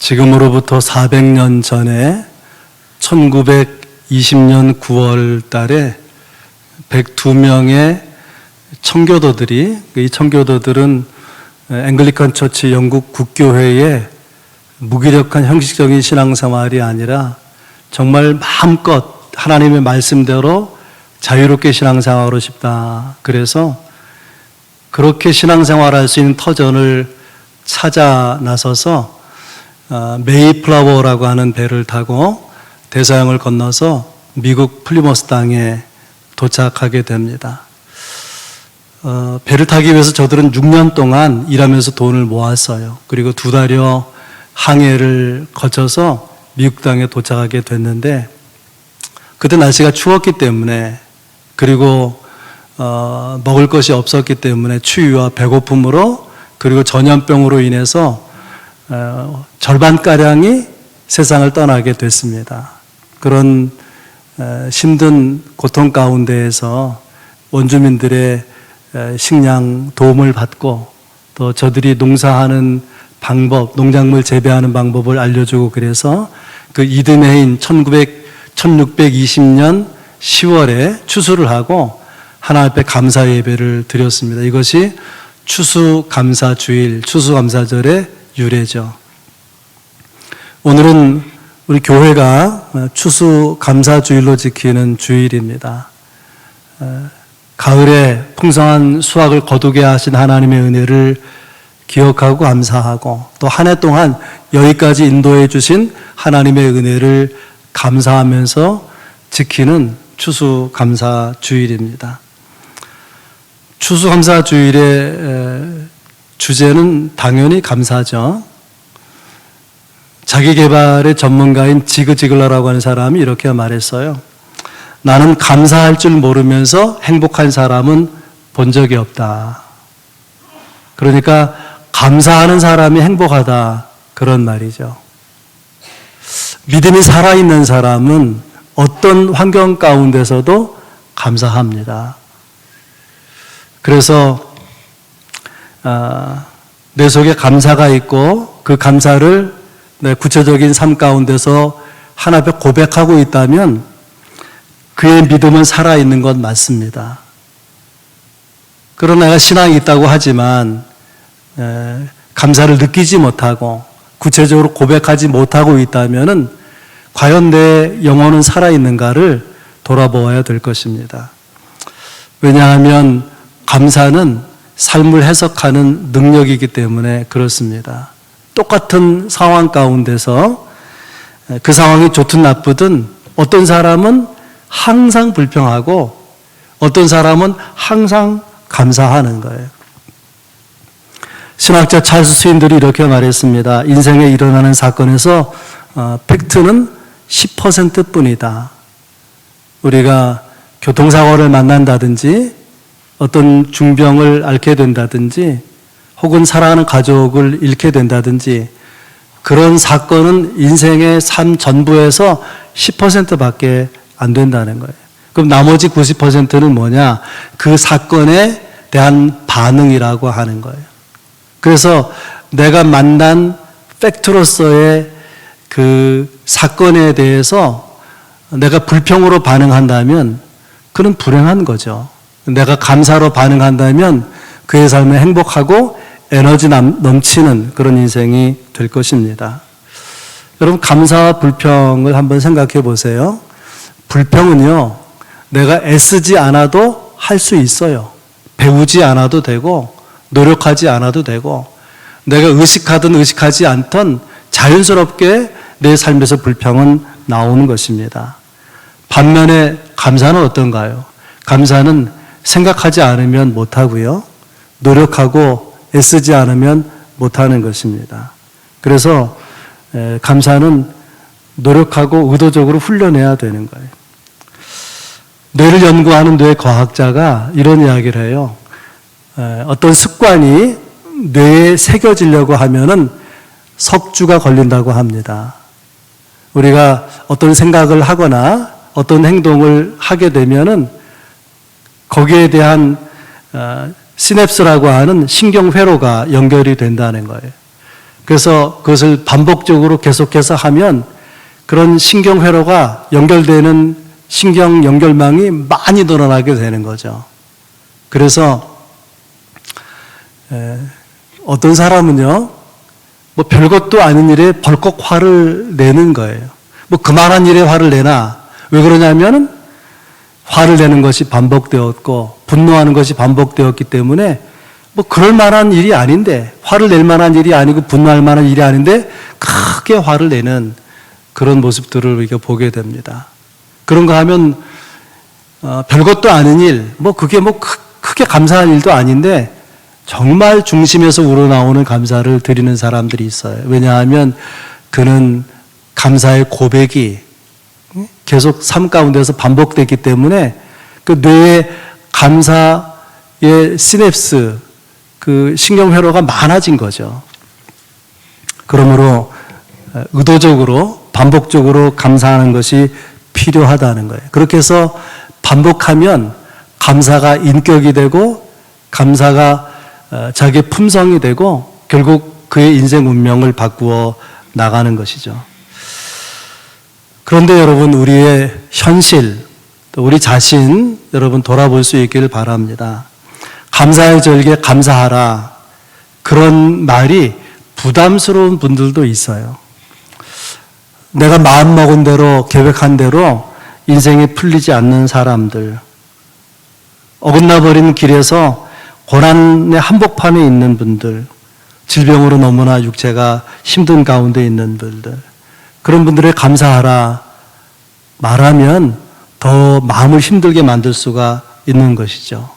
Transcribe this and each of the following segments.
지금으로부터 400년 전에 1920년 9월 달에 102명의 청교도들이, 이 청교도들은 앵글리칸 처치 영국 국교회의 무기력한 형식적인 신앙생활이 아니라 정말 마음껏 하나님의 말씀대로 자유롭게 신앙생활하고 싶다. 그래서 그렇게 신앙생활할 수 있는 터전을 찾아 나서서 메이플라워라고 하는 배를 타고 대서양을 건너서 미국 플리머스 땅에 도착하게 됩니다. 배를 타기 위해서 저들은 6년 동안 일하면서 돈을 모았어요. 그리고 2달여 항해를 거쳐서 미국 땅에 도착하게 됐는데, 그때 날씨가 추웠기 때문에, 그리고 먹을 것이 없었기 때문에 추위와 배고픔으로, 그리고 전염병으로 인해서 절반가량이 세상을 떠나게 됐습니다. 그런 힘든 고통 가운데에서 원주민들의 식량 도움을 받고, 또 저들이 농사하는 방법, 농작물 재배하는 방법을 알려주고, 그래서 그 이듬해인 1620년 10월에 추수를 하고 하나님 앞에 감사 예배를 드렸습니다. 이것이 추수감사주일, 추수감사절의 유래죠. 오늘은 우리 교회가 추수감사주일로 지키는 주일입니다. 가을에 풍성한 수확을 거두게 하신 하나님의 은혜를 기억하고 감사하고, 또 한 해 동안 여기까지 인도해 주신 하나님의 은혜를 감사하면서 지키는 추수감사주일입니다. 추수감사주일의 주제는 당연히 감사죠. 자기개발의 전문가인 지그 지글러라고 하는 사람이 이렇게 말했어요. 나는 감사할 줄 모르면서 행복한 사람은 본 적이 없다. 그러니까 감사하는 사람이 행복하다, 그런 말이죠. 믿음이 살아있는 사람은 어떤 환경 가운데서도 감사합니다. 그래서 내 속에 감사가 있고 그 감사를 내 구체적인 삶 가운데서 하나님 앞에 고백하고 있다면 그의 믿음은 살아있는 것 맞습니다. 그러나 내가 신앙이 있다고 하지만 감사를 느끼지 못하고 구체적으로 고백하지 못하고 있다면 과연 내 영혼은 살아있는가를 돌아보아야 될 것입니다. 왜냐하면 감사는 삶을 해석하는 능력이기 때문에 그렇습니다. 똑같은 상황 가운데서 그 상황이 좋든 나쁘든 어떤 사람은 항상 불평하고 어떤 사람은 항상 감사하는 거예요. 신학자 찰스 스윈들이 이렇게 말했습니다. 인생에 일어나는 사건에서 팩트는 10% 뿐이다. 우리가 교통사고를 만난다든지 어떤 중병을 앓게 된다든지 혹은 사랑하는 가족을 잃게 된다든지 그런 사건은 인생의 삶 전부에서 10%밖에 안 된다는 거예요. 그럼 나머지 90%는 뭐냐? 그 사건에 대한 반응이라고 하는 거예요. 그래서 내가 만난 팩트로서의 그 사건에 대해서 내가 불평으로 반응한다면 그는 불행한 거죠. 내가 감사로 반응한다면 그의 삶에 행복하고 에너지 넘치는 그런 인생이 될 것입니다. 여러분, 감사와 불평을 한번 생각해 보세요. 불평은요, 내가 애쓰지 않아도 할 수 있어요. 배우지 않아도 되고 노력하지 않아도 되고 내가 의식하든 의식하지 않든 자연스럽게 내 삶에서 불평은 나오는 것입니다. 반면에 감사는 어떤가요? 감사는 생각하지 않으면 못하고요, 노력하고 애쓰지 않으면 못하는 것입니다. 그래서 감사는 노력하고 의도적으로 훈련해야 되는 거예요. 뇌를 연구하는 뇌과학자가 이런 이야기를 해요. 어떤 습관이 뇌에 새겨지려고 하면은 석주가 걸린다고 합니다. 우리가 어떤 생각을 하거나 어떤 행동을 하게 되면은 거기에 대한 시냅스라고 하는 신경회로가 연결이 된다는 거예요. 그래서 그것을 반복적으로 계속해서 하면 그런 신경회로가 연결되는 신경 연결망이 많이 늘어나게 되는 거죠. 그래서 어떤 사람은요, 뭐 별것도 아닌 일에 벌컥 화를 내는 거예요. 뭐 그만한 일에 화를 내나. 왜 그러냐면 화를 내는 것이 반복되었고 분노하는 것이 반복되었기 때문에 뭐 그럴 만한 일이 아닌데, 화를 낼 만한 일이 아니고 분노할 만한 일이 아닌데 크게 화를 내는 그런 모습들을 우리가 보게 됩니다. 그런 거 하면 별것도 아닌 일, 뭐 그게 뭐 크게 감사한 일도 아닌데 정말 중심에서 우러나오는 감사를 드리는 사람들이 있어요. 왜냐하면 그는 감사의 고백이 계속 삶 가운데서 반복됐기 때문에 그 뇌의 감사의 시냅스, 그 신경회로가 많아진 거죠. 그러므로 의도적으로 반복적으로 감사하는 것이 필요하다는 거예요. 그렇게 해서 반복하면 감사가 인격이 되고 감사가 자기의 품성이 되고 결국 그의 인생 운명을 바꾸어 나가는 것이죠. 그런데 여러분, 우리의 현실, 또 우리 자신 여러분 돌아볼 수 있기를 바랍니다. 감사의 절기에 감사하라, 그런 말이 부담스러운 분들도 있어요. 내가 마음먹은 대로 계획한 대로 인생이 풀리지 않는 사람들, 어긋나버린 길에서 고난의 한복판에 있는 분들, 질병으로 너무나 육체가 힘든 가운데 있는 분들, 그런 분들에 감사하라 말하면 더 마음을 힘들게 만들 수가 있는 것이죠.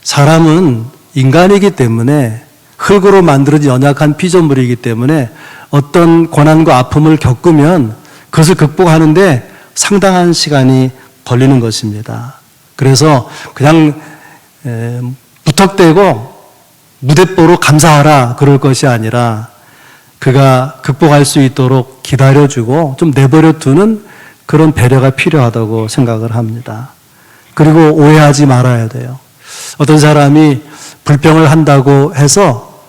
사람은 인간이기 때문에 흙으로 만들어진 연약한 피조물이기 때문에 어떤 고난과 아픔을 겪으면 그것을 극복하는데 상당한 시간이 걸리는 것입니다. 그래서 그냥 무턱대고 무대뽀로 감사하라 그럴 것이 아니라 그가 극복할 수 있도록 기다려주고 좀 내버려 두는 그런 배려가 필요하다고 생각을 합니다. 그리고 오해하지 말아야 돼요. 어떤 사람이 불평을 한다고 해서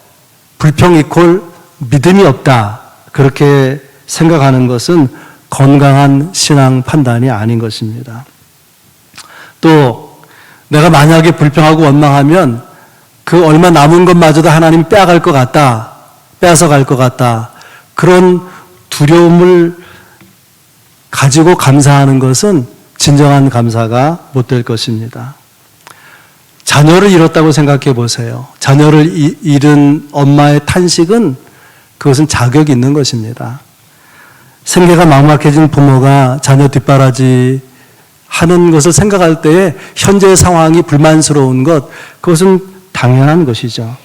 불평 이퀄 믿음이 없다, 그렇게 생각하는 것은 건강한 신앙 판단이 아닌 것입니다. 또 내가 만약에 불평하고 원망하면 그 얼마 남은 것마저도 하나님이 빼앗아갈 것 같다, 빼앗아갈 것 같다, 그런 두려움을 가지고 감사하는 것은 진정한 감사가 못 될 것입니다. 자녀를 잃었다고 생각해 보세요. 자녀를 잃은 엄마의 탄식은 그것은 자격이 있는 것입니다. 생계가 막막해진 부모가 자녀 뒷바라지 하는 것을 생각할 때에 현재의 상황이 불만스러운 것, 그것은 당연한 것이죠.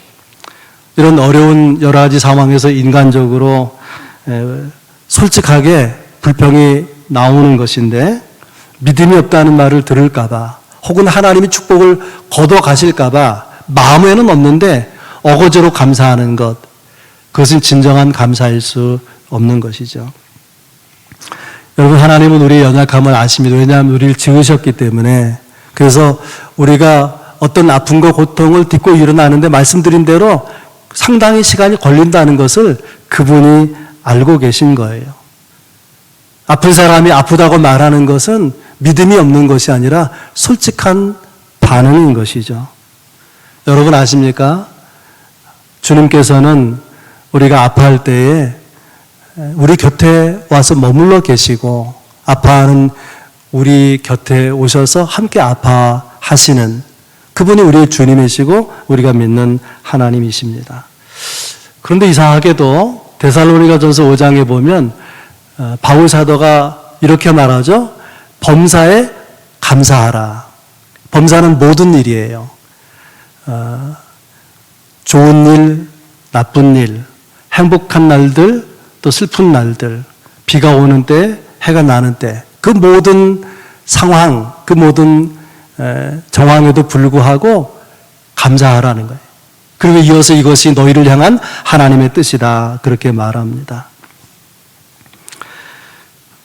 이런 어려운 여러 가지 상황에서 인간적으로 솔직하게 불평이 나오는 것인데, 믿음이 없다는 말을 들을까봐 혹은 하나님이 축복을 거둬 가실까봐 마음에는 없는데 어거지로 감사하는 것, 그것은 진정한 감사일 수 없는 것이죠. 여러분, 하나님은 우리의 연약함을 아십니다. 왜냐하면 우리를 지으셨기 때문에. 그래서 우리가 어떤 아픔과 고통을 딛고 일어나는데 말씀드린 대로 상당히 시간이 걸린다는 것을 그분이 알고 계신 거예요. 아픈 사람이 아프다고 말하는 것은 믿음이 없는 것이 아니라 솔직한 반응인 것이죠. 여러분 아십니까? 주님께서는 우리가 아파할 때에 우리 곁에 와서 머물러 계시고 아파하는 우리 곁에 오셔서 함께 아파하시는 그분이 우리의 주님이시고 우리가 믿는 하나님이십니다. 그런데 이상하게도 데살로니가전서 5장에 보면 바울 사도가 이렇게 말하죠. 범사에 감사하라. 범사는 모든 일이에요. 좋은 일, 나쁜 일, 행복한 날들, 또 슬픈 날들, 비가 오는 때, 해가 나는 때, 그 모든 상황, 그 모든 정황에도 불구하고 감사하라는 거예요. 그리고 이어서 이것이 너희를 향한 하나님의 뜻이다, 그렇게 말합니다.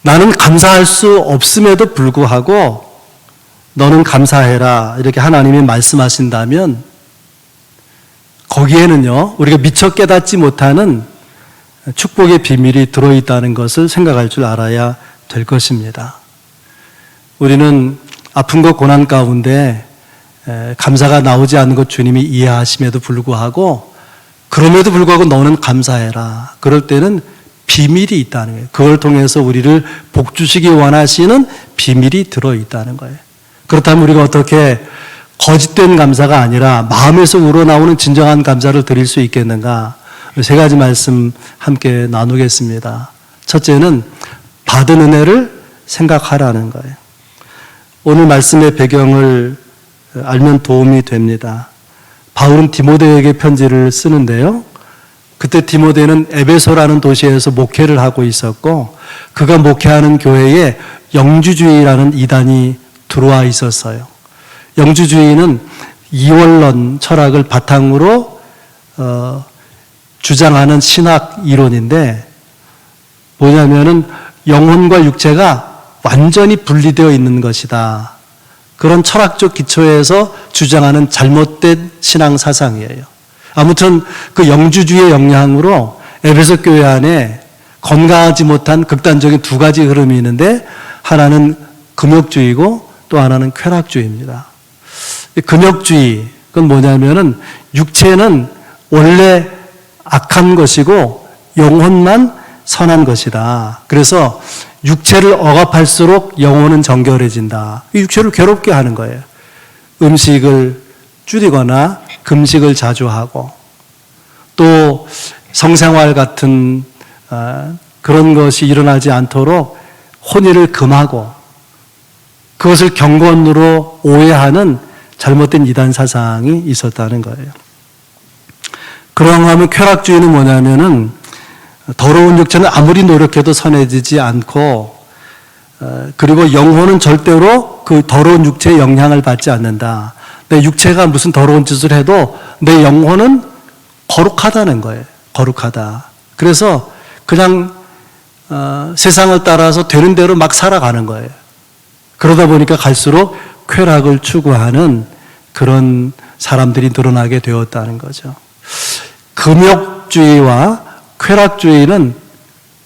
나는 감사할 수 없음에도 불구하고 너는 감사해라, 이렇게 하나님이 말씀하신다면 거기에는요, 우리가 미처 깨닫지 못하는 축복의 비밀이 들어있다는 것을 생각할 줄 알아야 될 것입니다. 우리는 아픔과 고난 가운데 감사가 나오지 않는 것 주님이 이해하심에도 불구하고, 그럼에도 불구하고 너는 감사해라. 그럴 때는 비밀이 있다는 거예요. 그걸 통해서 우리를 복주시기 원하시는 비밀이 들어있다는 거예요. 그렇다면 우리가 어떻게 거짓된 감사가 아니라 마음에서 우러나오는 진정한 감사를 드릴 수 있겠는가? 세 가지 말씀 함께 나누겠습니다. 첫째는 받은 은혜를 생각하라는 거예요. 오늘 말씀의 배경을 알면 도움이 됩니다. 바울은 디모데에게 편지를 쓰는데요. 그때 디모데는 에베소라는 도시에서 목회를 하고 있었고, 그가 목회하는 교회에 영주주의라는 이단이 들어와 있었어요. 영주주의는 이원론 철학을 바탕으로 주장하는 신학 이론인데, 뭐냐면은 영혼과 육체가 완전히 분리되어 있는 것이다. 그런 철학적 기초에서 주장하는 잘못된 신앙 사상이에요. 아무튼 그 영주주의의 영향으로 에베소 교회 안에 건강하지 못한 극단적인 두 가지 흐름이 있는데, 하나는 금욕주의고 또 하나는 쾌락주의입니다. 금욕주의, 그건 뭐냐면은 육체는 원래 악한 것이고 영혼만 선한 것이다. 그래서 육체를 억압할수록 영혼은 정결해진다. 육체를 괴롭게 하는 거예요. 음식을 줄이거나 금식을 자주 하고, 또 성생활 같은 그런 것이 일어나지 않도록 혼인을 금하고, 그것을 경건으로 오해하는 잘못된 이단 사상이 있었다는 거예요. 그러고 하면 쾌락주의는 뭐냐면은 더러운 육체는 아무리 노력해도 선해지지 않고, 그리고 영혼은 절대로 그 더러운 육체의 영향을 받지 않는다. 내 육체가 무슨 더러운 짓을 해도 내 영혼은 거룩하다는 거예요. 거룩하다. 그래서 그냥 세상을 따라서 되는 대로 막 살아가는 거예요. 그러다 보니까 갈수록 쾌락을 추구하는 그런 사람들이 늘어나게 되었다는 거죠. 금욕주의와 쾌락주의는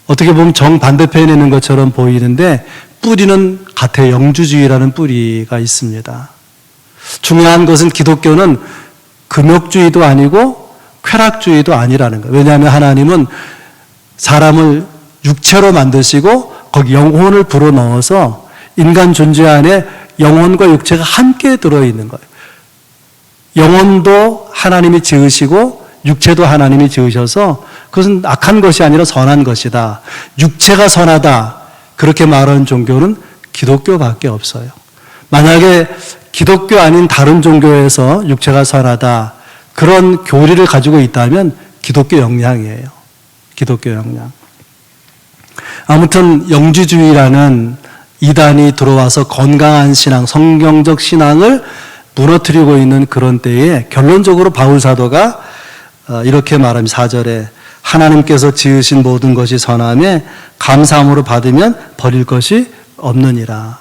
어떻게 보면 정반대편에 있는 것처럼 보이는데 뿌리는 같아요. 영주주의라는 뿌리가 있습니다. 중요한 것은 기독교는 금욕주의도 아니고 쾌락주의도 아니라는 거예요. 왜냐하면 하나님은 사람을 육체로 만드시고 거기 영혼을 불어넣어서 인간 존재 안에 영혼과 육체가 함께 들어있는 거예요. 영혼도 하나님이 지으시고 육체도 하나님이 지으셔서 그것은 악한 것이 아니라 선한 것이다. 육체가 선하다. 그렇게 말하는 종교는 기독교밖에 없어요. 만약에 기독교 아닌 다른 종교에서 육체가 선하다, 그런 교리를 가지고 있다면 기독교 영향이에요. 기독교 영향. 아무튼 영주주의라는 이단이 들어와서 건강한 신앙, 성경적 신앙을 무너뜨리고 있는 그런 때에 결론적으로 바울 사도가 이렇게 말합니다. 4절에 하나님께서 지으신 모든 것이 선함에 감사함으로 받으면 버릴 것이 없느니라.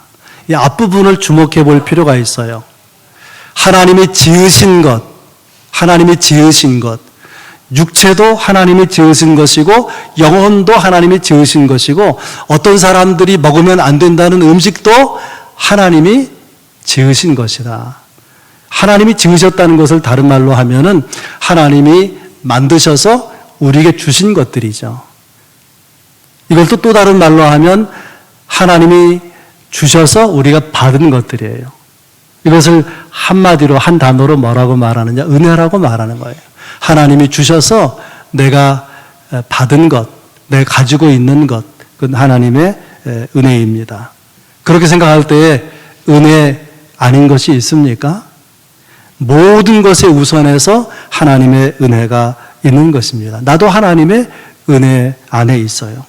이 앞부분을 주목해 볼 필요가 있어요. 하나님이 지으신 것, 하나님이 지으신 것, 육체도 하나님이 지으신 것이고 영혼도 하나님이 지으신 것이고, 어떤 사람들이 먹으면 안 된다는 음식도 하나님이 지으신 것이다. 하나님이 지으셨다는 것을 다른 말로 하면은 하나님이 만드셔서 우리에게 주신 것들이죠. 이걸 또 다른 말로 하면 하나님이 주셔서 우리가 받은 것들이에요. 이것을 한마디로 한 단어로 뭐라고 말하느냐? 은혜라고 말하는 거예요. 하나님이 주셔서 내가 받은 것, 내가 가지고 있는 것, 그건 하나님의 은혜입니다. 그렇게 생각할 때에 은혜 아닌 것이 있습니까? 모든 것에 우선해서 하나님의 은혜가 있는 것입니다. 나도 하나님의 은혜 안에 있어요.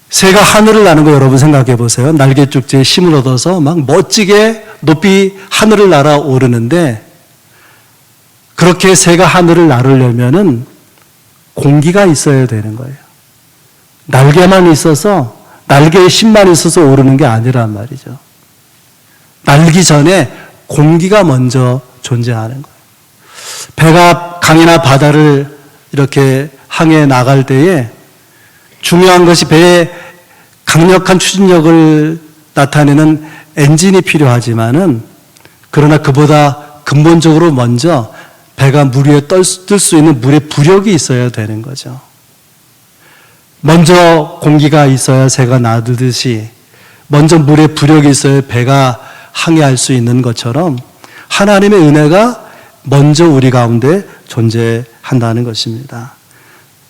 새가 하늘을 나는 거 여러분 생각해 보세요. 날개죽지에 힘을 얻어서 막 멋지게 높이 하늘을 날아오르는데, 그렇게 새가 하늘을 나르려면은 공기가 있어야 되는 거예요. 날개만 있어서, 날개에 힘만 있어서 오르는 게 아니란 말이죠. 날기 전에 공기가 먼저 존재하는 거예요. 배가 강이나 바다를 이렇게 항해에 나갈 때에 중요한 것이 배에 강력한 추진력을 나타내는 엔진이 필요하지만은 그러나 그보다 근본적으로 먼저 배가 물 위에 뜰 수 있는 물의 부력이 있어야 되는 거죠. 먼저 공기가 있어야 새가 나듯이 먼저 물의 부력이 있어야 배가 항해할 수 있는 것처럼 하나님의 은혜가 먼저 우리 가운데 존재한다는 것입니다.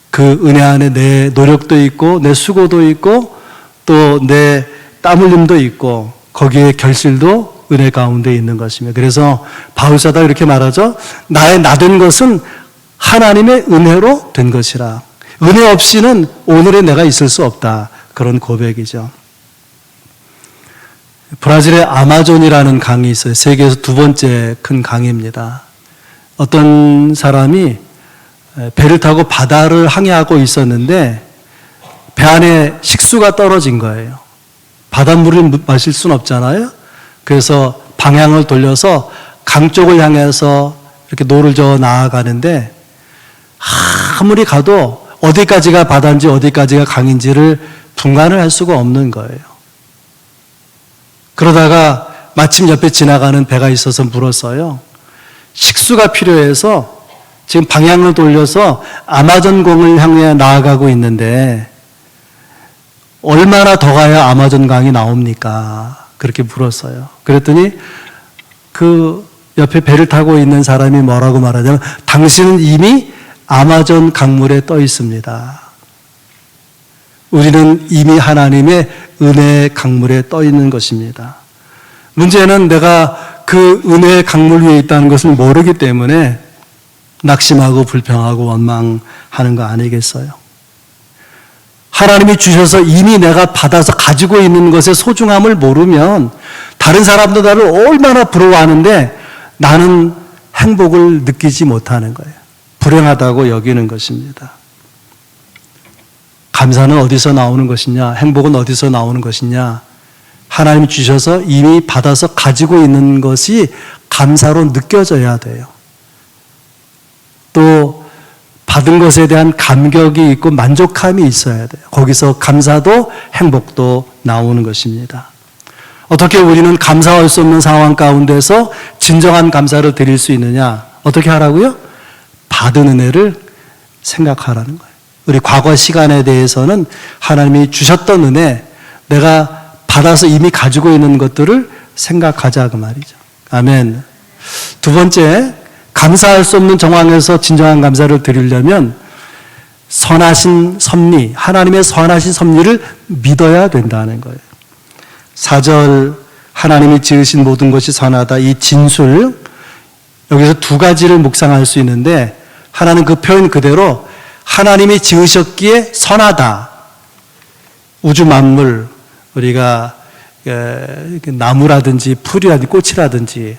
그 은혜 안에 내 노력도 있고 내 수고도 있고 또 내 땀 흘림도 있고 거기에 결실도 은혜 가운데 있는 것입니다. 그래서 바울사도 이렇게 말하죠. 나의 나된 것은 하나님의 은혜로 된 것이라. 은혜 없이는 오늘의 내가 있을 수 없다. 그런 고백이죠. 브라질의 아마존이라는 강이 있어요. 세계에서 두 번째 큰 강입니다. 어떤 사람이 배를 타고 바다를 항해하고 있었는데 배 안에 식수가 떨어진 거예요. 바닷물을 마실 수는 없잖아요. 그래서 방향을 돌려서 강 쪽을 향해서 이렇게 노를 저어 나아가는데 아무리 가도 어디까지가 바다인지 어디까지가 강인지를 분간을 할 수가 없는 거예요. 그러다가 마침 옆에 지나가는 배가 있어서 물었어요. 식수가 필요해서 지금 방향을 돌려서 아마존강을 향해 나아가고 있는데 얼마나 더 가야 아마존강이 나옵니까? 그렇게 물었어요. 그랬더니 그 옆에 배를 타고 있는 사람이 뭐라고 말하냐면 당신은 이미 아마존 강물에 떠 있습니다. 우리는 이미 하나님의 은혜의 강물에 떠 있는 것입니다. 문제는 내가 그 은혜의 강물 위에 있다는 것을 모르기 때문에 낙심하고 불평하고 원망하는 거 아니겠어요? 하나님이 주셔서 이미 내가 받아서 가지고 있는 것의 소중함을 모르면 다른 사람도 나를 얼마나 부러워하는데 나는 행복을 느끼지 못하는 거예요. 불행하다고 여기는 것입니다. 감사는 어디서 나오는 것이냐? 행복은 어디서 나오는 것이냐? 하나님이 주셔서 이미 받아서 가지고 있는 것이 감사로 느껴져야 돼요. 또 받은 것에 대한 감격이 있고 만족함이 있어야 돼요. 거기서 감사도 행복도 나오는 것입니다. 어떻게 우리는 감사할 수 없는 상황 가운데서 진정한 감사를 드릴 수 있느냐? 어떻게 하라고요? 받은 은혜를 생각하라는 거예요. 우리 과거 시간에 대해서는 하나님이 주셨던 은혜, 내가 받아서 이미 가지고 있는 것들을 생각하자 그 말이죠. 아멘. 두 번째, 감사할 수 없는 정황에서 진정한 감사를 드리려면 선하신 섭리, 하나님의 선하신 섭리를 믿어야 된다는 거예요. 4절 하나님이 지으신 모든 것이 선하다. 이 진술, 여기서 두 가지를 묵상할 수 있는데 하나는 그 표현 그대로 하나님이 지으셨기에 선하다. 우주 만물, 우리가 나무라든지 풀이라든지 꽃이라든지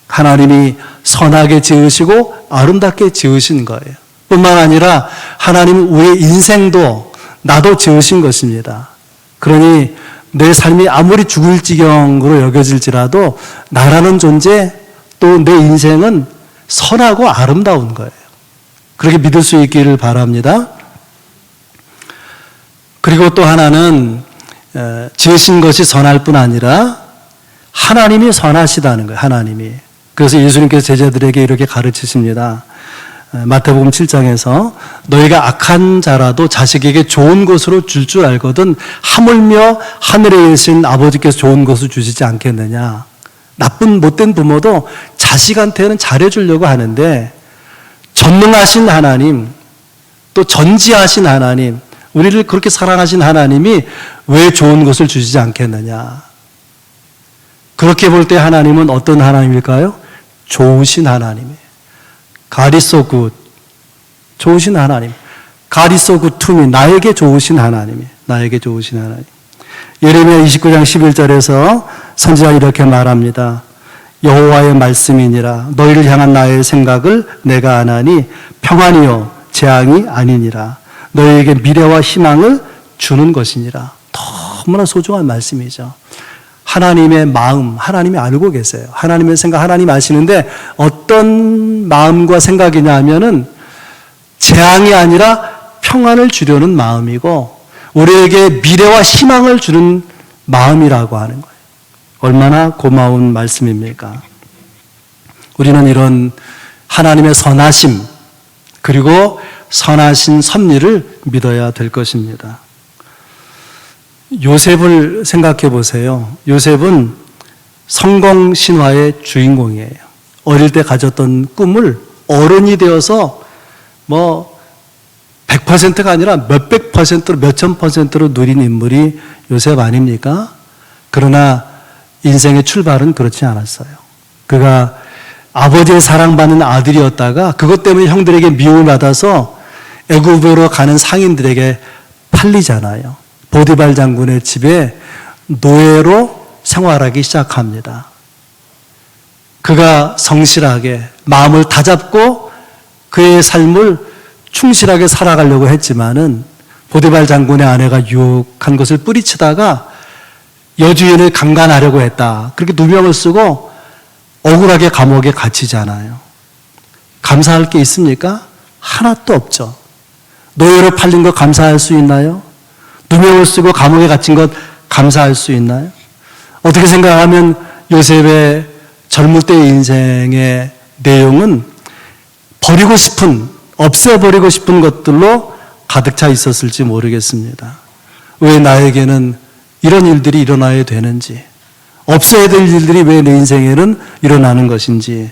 하나님이 선하게 지으시고 아름답게 지으신 거예요. 뿐만 아니라 하나님은 우리의 인생도 나도 지으신 것입니다. 그러니 내 삶이 아무리 죽을 지경으로 여겨질지라도 나라는 존재 또 내 인생은 선하고 아름다운 거예요. 그렇게 믿을 수 있기를 바랍니다. 그리고 또 하나는 지으신 것이 선할 뿐 아니라 하나님이 선하시다는 거예요. 하나님이. 그래서 예수님께서 제자들에게 이렇게 가르치십니다. 마태복음 7장에서 너희가 악한 자라도 자식에게 좋은 것으로 줄 줄 알거든 하물며 하늘에 계신 아버지께서 좋은 것을 주시지 않겠느냐. 나쁜 못된 부모도 자식한테는 잘해주려고 하는데 전능하신 하나님 또 전지하신 하나님 우리를 그렇게 사랑하신 하나님이 왜 좋은 것을 주시지 않겠느냐. 그렇게 볼 때 하나님은 어떤 하나님일까요? 좋으신 하나님이에요. God is so good. 좋으신 하나님. God is so good to me. 나에게 좋으신 하나님이에요. 나에게 좋으신 하나님. 예레미야 29장 11절에서 선지자가 이렇게 말합니다. 여호와의 말씀이니라. 너희를 향한 나의 생각을 내가 아나니 평안이요 재앙이 아니니라. 너희에게 미래와 희망을 주는 것이니라. 너무나 소중한 말씀이죠. 하나님의 마음, 하나님이 알고 계세요. 하나님의 생각, 하나님 아시는데 어떤 마음과 생각이냐 하면은 재앙이 아니라 평안을 주려는 마음이고 우리에게 미래와 희망을 주는 마음이라고 하는 거예요. 얼마나 고마운 말씀입니까? 우리는 이런 하나님의 선하심 그리고 선하신 섭리를 믿어야 될 것입니다. 요셉을 생각해 보세요. 요셉은 성공 신화의 주인공이에요. 어릴 때 가졌던 꿈을 어른이 되어서 100%가 아니라 몇백 퍼센트로 몇천 퍼센트로 누린 인물이 요셉 아닙니까? 그러나 인생의 출발은 그렇지 않았어요. 그가 아버지의 사랑받는 아들이었다가 그것 때문에 형들에게 미움을 받아서 애굽으로 가는 상인들에게 팔리잖아요. 보디발 장군의 집에 노예로 생활하기 시작합니다. 그가 성실하게 마음을 다잡고 그의 삶을 충실하게 살아가려고 했지만은 보디발 장군의 아내가 유혹한 것을 뿌리치다가 여주인을 강간하려고 했다. 그렇게 누명을 쓰고 억울하게 감옥에 갇히잖아요. 감사할 게 있습니까? 하나도 없죠. 노예로 팔린 것 감사할 수 있나요? 누명을 쓰고 감옥에 갇힌 것 감사할 수 있나요? 어떻게 생각하면 요셉의 젊을 때의 인생의 내용은 버리고 싶은, 없애버리고 싶은 것들로 가득 차 있었을지 모르겠습니다. 왜 나에게는 이런 일들이 일어나야 되는지, 없어야 될 일들이 왜 내 인생에는 일어나는 것인지,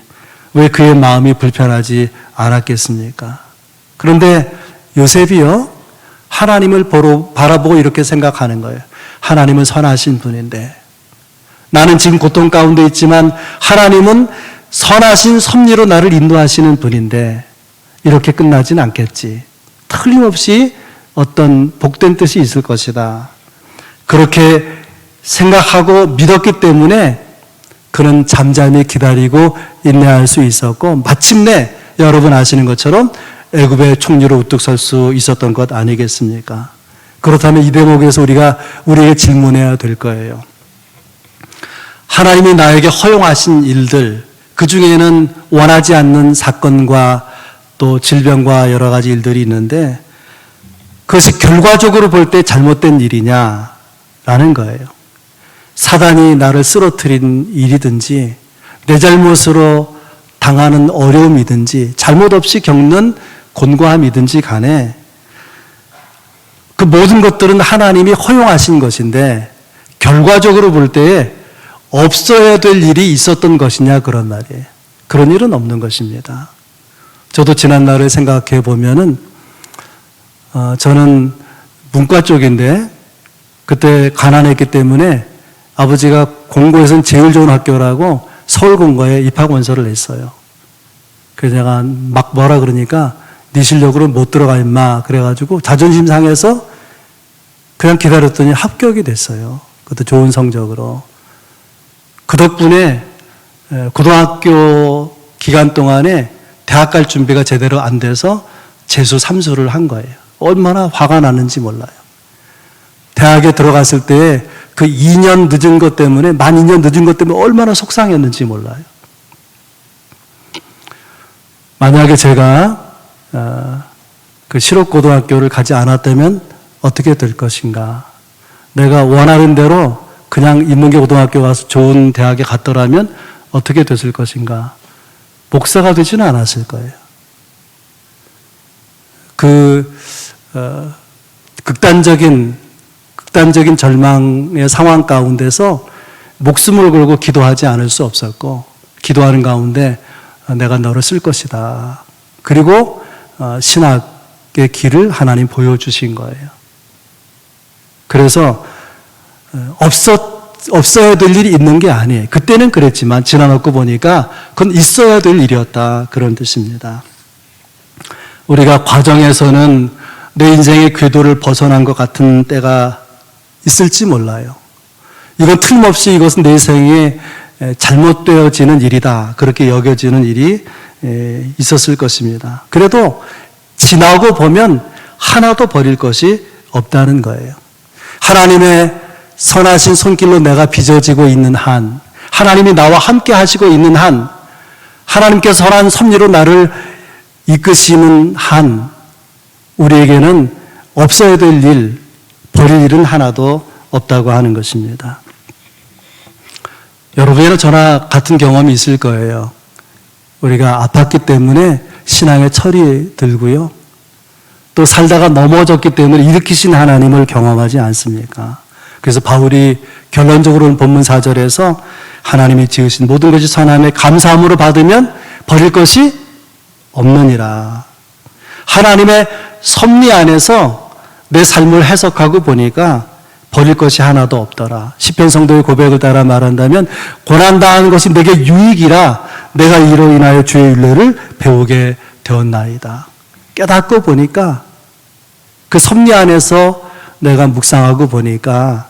왜 그의 마음이 불편하지 않았겠습니까? 그런데 요셉이요, 하나님을 바라보고 이렇게 생각하는 거예요. 하나님은 선하신 분인데, 나는 지금 고통 가운데 있지만 하나님은 선하신 섭리로 나를 인도하시는 분인데 이렇게 끝나진 않겠지. 틀림없이 어떤 복된 뜻이 있을 것이다. 그렇게 생각하고 믿었기 때문에 그는 잠잠히 기다리고 인내할 수 있었고 마침내 여러분 아시는 것처럼 애굽의 총리로 우뚝 설 수 있었던 것 아니겠습니까? 그렇다면 이 대목에서 우리에게 질문해야 될 거예요. 하나님이 나에게 허용하신 일들, 그 중에는 원하지 않는 사건과 또 질병과 여러 가지 일들이 있는데 그것이 결과적으로 볼 때 잘못된 일이냐라는 거예요. 사단이 나를 쓰러뜨린 일이든지 내 잘못으로 당하는 어려움이든지 잘못 없이 겪는 곤고함이든지 간에 그 모든 것들은 하나님이 허용하신 것인데 결과적으로 볼 때에 없어야 될 일이 있었던 것이냐 그런 말이에요. 그런 일은 없는 것입니다. 저도 지난날을 생각해 보면은 저는 문과 쪽인데 그때 가난했기 때문에 아버지가 공고에서는 제일 좋은 학교라고 서울공고에 입학원서를 냈어요. 그래서 내가 막 뭐라 그러니까 네 실력으로 못 들어가 임마 그래가지고 자존심 상해서 그냥 기다렸더니 합격이 됐어요. 그것도 좋은 성적으로. 그 덕분에 고등학교 기간 동안에 대학 갈 준비가 제대로 안 돼서 재수 3수를 한 거예요. 얼마나 화가 나는지 몰라요. 대학에 들어갔을 때 그 2년 늦은 것 때문에, 만 2년 늦은 것 때문에 얼마나 속상했는지 몰라요. 만약에 제가 그 실업고등학교를 가지 않았다면 어떻게 될 것인가? 내가 원하는 대로 그냥 인문계 고등학교 가서 좋은 대학에 갔더라면 어떻게 됐을 것인가? 목사가 되지는 않았을 거예요. 극단적인 절망의 상황 가운데서 목숨을 걸고 기도하지 않을 수 없었고, 기도하는 가운데 내가 너를 쓸 것이다. 그리고 신학의 길을 하나님 보여주신 거예요. 그래서 없어야 될 일이 있는 게 아니에요. 그때는 그랬지만 지나놓고 보니까 그건 있어야 될 일이었다. 그런 뜻입니다. 우리가 과정에서는 내 인생의 궤도를 벗어난 것 같은 때가 있을지 몰라요. 이건 틀림없이 이것은 내 생에 잘못되어지는 일이다. 그렇게 여겨지는 일이 있었을 것입니다. 그래도 지나고 보면 하나도 버릴 것이 없다는 거예요. 하나님의 선하신 손길로 내가 빚어지고 있는 한, 하나님이 나와 함께 하시고 있는 한, 하나님께서 선한 섭리로 나를 이끄시는 한, 우리에게는 없어야 될 일, 버릴 일은 하나도 없다고 하는 것입니다. 여러분에게는 저나 같은 경험이 있을 거예요. 우리가 아팠기 때문에 신앙에 철이 들고요. 또 살다가 넘어졌기 때문에 일으키신 하나님을 경험하지 않습니까? 그래서 바울이 결론적으로는 본문 4절에서 하나님이 지으신 모든 것이 선함에 감사함으로 받으면 버릴 것이 없느니라. 하나님의 섭리 안에서 내 삶을 해석하고 보니까 버릴 것이 하나도 없더라. 시편 성도의 고백을 따라 말한다면 고난당하는 것이 내게 유익이라 내가 이로 인하여 주의 윤례를 배우게 되었나이다. 깨닫고 보니까 그 섭리 안에서 내가 묵상하고 보니까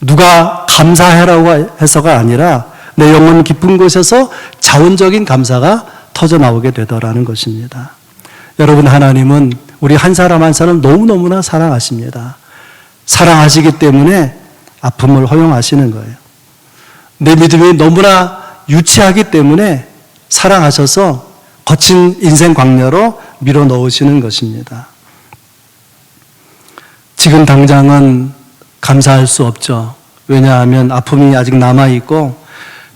누가 감사해라고 해서가 아니라 내 영혼 깊은 곳에서 자원적인 감사가 터져 나오게 되더라는 것입니다. 여러분, 하나님은 우리 한 사람 한 사람 너무너무나 사랑하십니다. 사랑하시기 때문에 아픔을 허용하시는 거예요. 내 믿음이 너무나 유치하기 때문에 사랑하셔서 거친 인생 광야로 밀어 넣으시는 것입니다. 지금 당장은 감사할 수 없죠. 왜냐하면 아픔이 아직 남아있고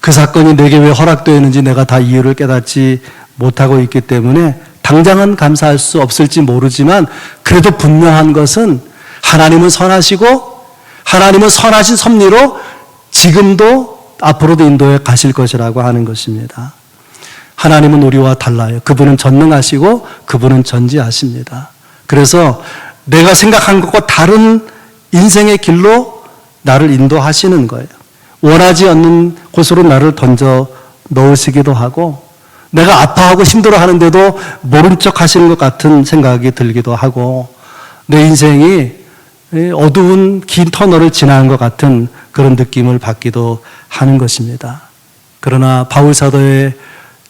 그 사건이 내게 왜 허락되었는지 내가 다 이유를 깨닫지 못하고 있기 때문에 당장은 감사할 수 없을지 모르지만 그래도 분명한 것은 하나님은 선하시고 하나님은 선하신 섭리로 지금도 앞으로도 인도해 가실 것이라고 하는 것입니다. 하나님은 우리와 달라요. 그분은 전능하시고 그분은 전지하십니다. 그래서 내가 생각한 것과 다른 인생의 길로 나를 인도하시는 거예요. 원하지 않는 곳으로 나를 던져 넣으시기도 하고 내가 아파하고 힘들어 하는데도 모른 척 하시는 것 같은 생각이 들기도 하고 내 인생이 어두운 긴 터널을 지나는 것 같은 그런 느낌을 받기도 하는 것입니다. 그러나 바울 사도의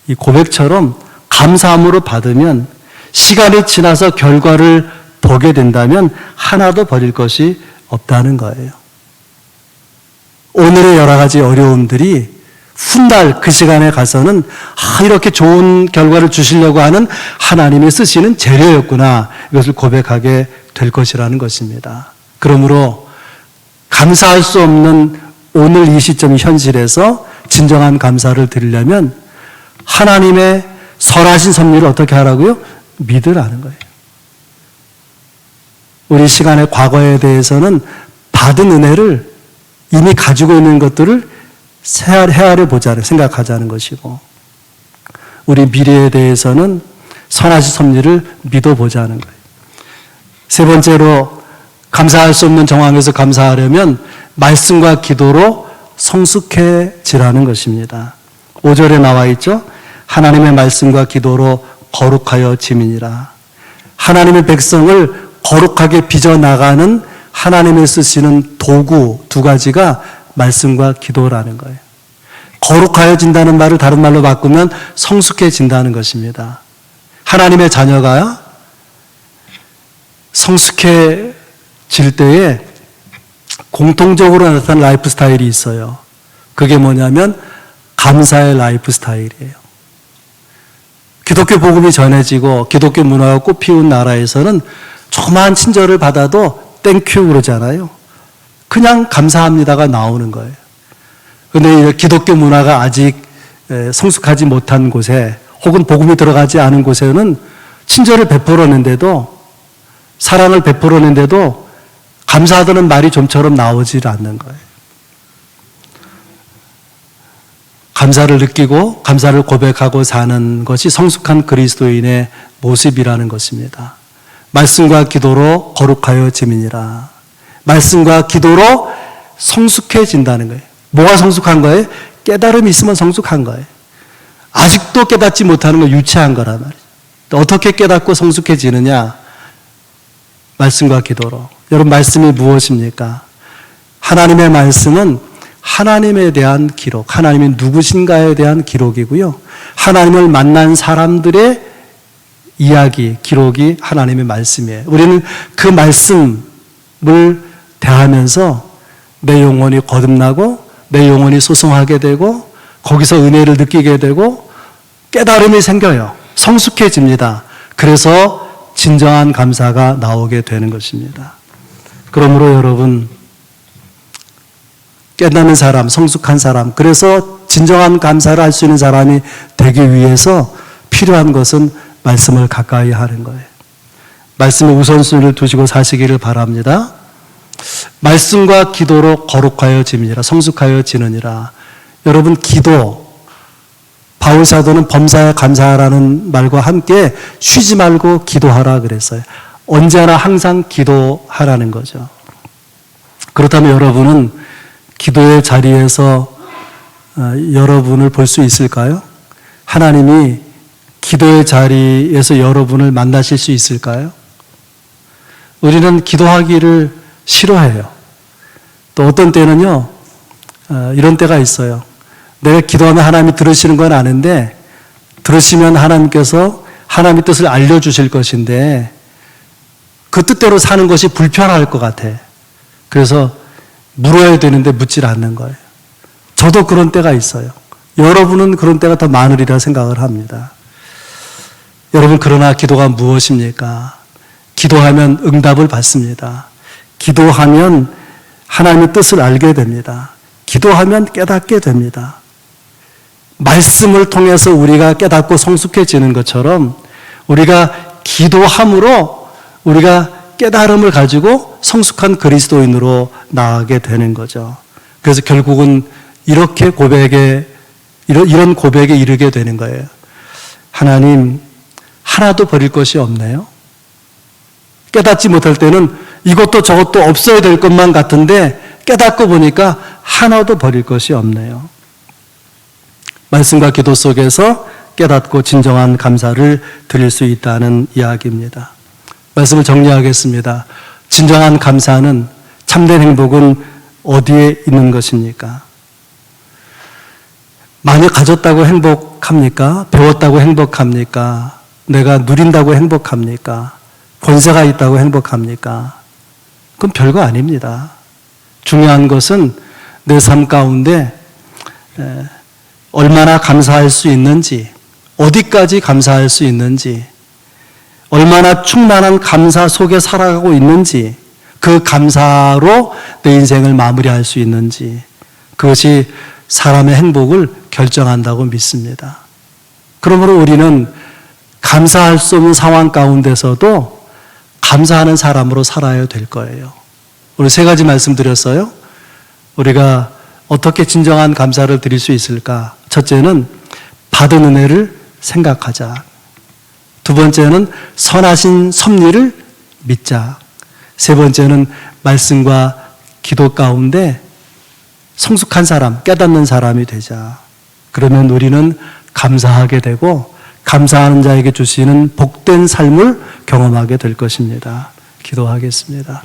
이 고백처럼 감사함으로 받으면 시간이 지나서 결과를 보게 된다면 하나도 버릴 것이 없다는 거예요. 오늘의 여러 가지 어려움들이 훗날 그 시간에 가서는 이렇게 좋은 결과를 주시려고 하는 하나님이 쓰시는 재료였구나, 이것을 고백하게 될 것이라는 것입니다. 그러므로 감사할 수 없는 오늘 이 시점 현실에서 진정한 감사를 드리려면 하나님의 선하신 섭리를 어떻게 하라고요? 믿으라는 거예요. 우리 시간의 과거에 대해서는 받은 은혜를 이미 가지고 있는 것들을 헤아려 보자는 생각하자는 것이고 우리 미래에 대해서는 선하신 섭리를 믿어보자는 거예요. 세 번째로 감사할 수 없는 정황에서 감사하려면 말씀과 기도로 성숙해지라는 것입니다. 5절에 나와 있죠. 하나님의 말씀과 기도로 거룩하여 지민이라. 하나님의 백성을 거룩하게 빚어나가는 하나님의 쓰시는 도구 두 가지가 말씀과 기도라는 거예요. 거룩하여진다는 말을 다른 말로 바꾸면 성숙해진다는 것입니다. 하나님의 자녀가 성숙해질 때에 공통적으로 나타나는 라이프 스타일이 있어요. 그게 뭐냐면 감사의 라이프 스타일이에요. 기독교 복음이 전해지고 기독교 문화가 꽃피운 나라에서는 조그마한 친절을 받아도 땡큐 그러잖아요. 그냥 감사합니다가 나오는 거예요. 그런데 기독교 문화가 아직 성숙하지 못한 곳에 혹은 복음이 들어가지 않은 곳에는 친절을 베풀었는데도 사랑을 베풀었는데도 감사하다는 말이 좀처럼 나오질 않는 거예요. 감사를 느끼고 감사를 고백하고 사는 것이 성숙한 그리스도인의 모습이라는 것입니다. 말씀과 기도로 거룩하여 지민이라. 말씀과 기도로 성숙해진다는 거예요. 뭐가 성숙한 거예요? 깨달음이 있으면 성숙한 거예요. 아직도 깨닫지 못하는 건 유치한 거란 말이에요. 어떻게 깨닫고 성숙해지느냐? 말씀과 기도로. 여러분, 말씀이 무엇입니까? 하나님의 말씀은 하나님에 대한 기록, 하나님이 누구신가에 대한 기록이고요. 하나님을 만난 사람들의 이야기, 기록이 하나님의 말씀이에요. 우리는 그 말씀을 대하면서 내 영혼이 거듭나고 내 영혼이 소송하게 되고 거기서 은혜를 느끼게 되고 깨달음이 생겨요. 성숙해집니다. 그래서 진정한 감사가 나오게 되는 것입니다. 그러므로 여러분, 깨닫는 사람, 성숙한 사람, 그래서 진정한 감사를 할 수 있는 사람이 되기 위해서 필요한 것은 말씀을 가까이 하는 거예요. 말씀에 우선순위를 두시고 사시기를 바랍니다. 말씀과 기도로 거룩하여짐이니라, 성숙하여지느니라. 여러분, 기도, 바울 사도는 범사에 감사하라는 말과 함께 쉬지 말고 기도하라 그랬어요. 언제나 항상 기도하라는 거죠. 그렇다면 여러분은 기도의 자리에서 여러분을 볼 수 있을까요? 하나님이 기도의 자리에서 여러분을 만나실 수 있을까요? 우리는 기도하기를 싫어해요. 또 어떤 때는요, 이런 때가 있어요. 내가 기도하면 하나님이 들으시는 건 아는데, 들으시면 하나님께서 하나님의 뜻을 알려주실 것인데, 그 뜻대로 사는 것이 불편할 것 같아. 그래서 물어야 되는데 묻질 않는 거예요. 저도 그런 때가 있어요. 여러분은 그런 때가 더 많으리라 생각을 합니다. 여러분, 그러나 기도가 무엇입니까? 기도하면 응답을 받습니다. 기도하면 하나님의 뜻을 알게 됩니다. 기도하면 깨닫게 됩니다. 말씀을 통해서 우리가 깨닫고 성숙해지는 것처럼 우리가 기도함으로 우리가 깨달음을 가지고 성숙한 그리스도인으로 나아가게 되는 거죠. 그래서 결국은 이런 고백에 이르게 되는 거예요. 하나님, 하나도 버릴 것이 없네요. 깨닫지 못할 때는 이것도 저것도 없어야 될 것만 같은데 깨닫고 보니까 하나도 버릴 것이 없네요. 말씀과 기도 속에서 깨닫고 진정한 감사를 드릴 수 있다는 이야기입니다. 말씀을 정리하겠습니다. 진정한 감사는, 참된 행복은 어디에 있는 것입니까? 많이 가졌다고 행복합니까? 배웠다고 행복합니까? 내가 누린다고 행복합니까? 권세가 있다고 행복합니까? 그건 별거 아닙니다. 중요한 것은 내 삶 가운데 얼마나 감사할 수 있는지, 어디까지 감사할 수 있는지, 얼마나 충만한 감사 속에 살아가고 있는지, 그 감사로 내 인생을 마무리할 수 있는지, 그것이 사람의 행복을 결정한다고 믿습니다. 그러므로 우리는 감사할 수 없는 상황 가운데서도 감사하는 사람으로 살아야 될 거예요. 오늘 세 가지 말씀드렸어요. 우리가 어떻게 진정한 감사를 드릴 수 있을까? 첫째는 받은 은혜를 생각하자. 두 번째는 선하신 섭리를 믿자. 세 번째는 말씀과 기도 가운데 성숙한 사람, 깨닫는 사람이 되자. 그러면 우리는 감사하게 되고 감사하는 자에게 주시는 복된 삶을 경험하게 될 것입니다. 기도하겠습니다.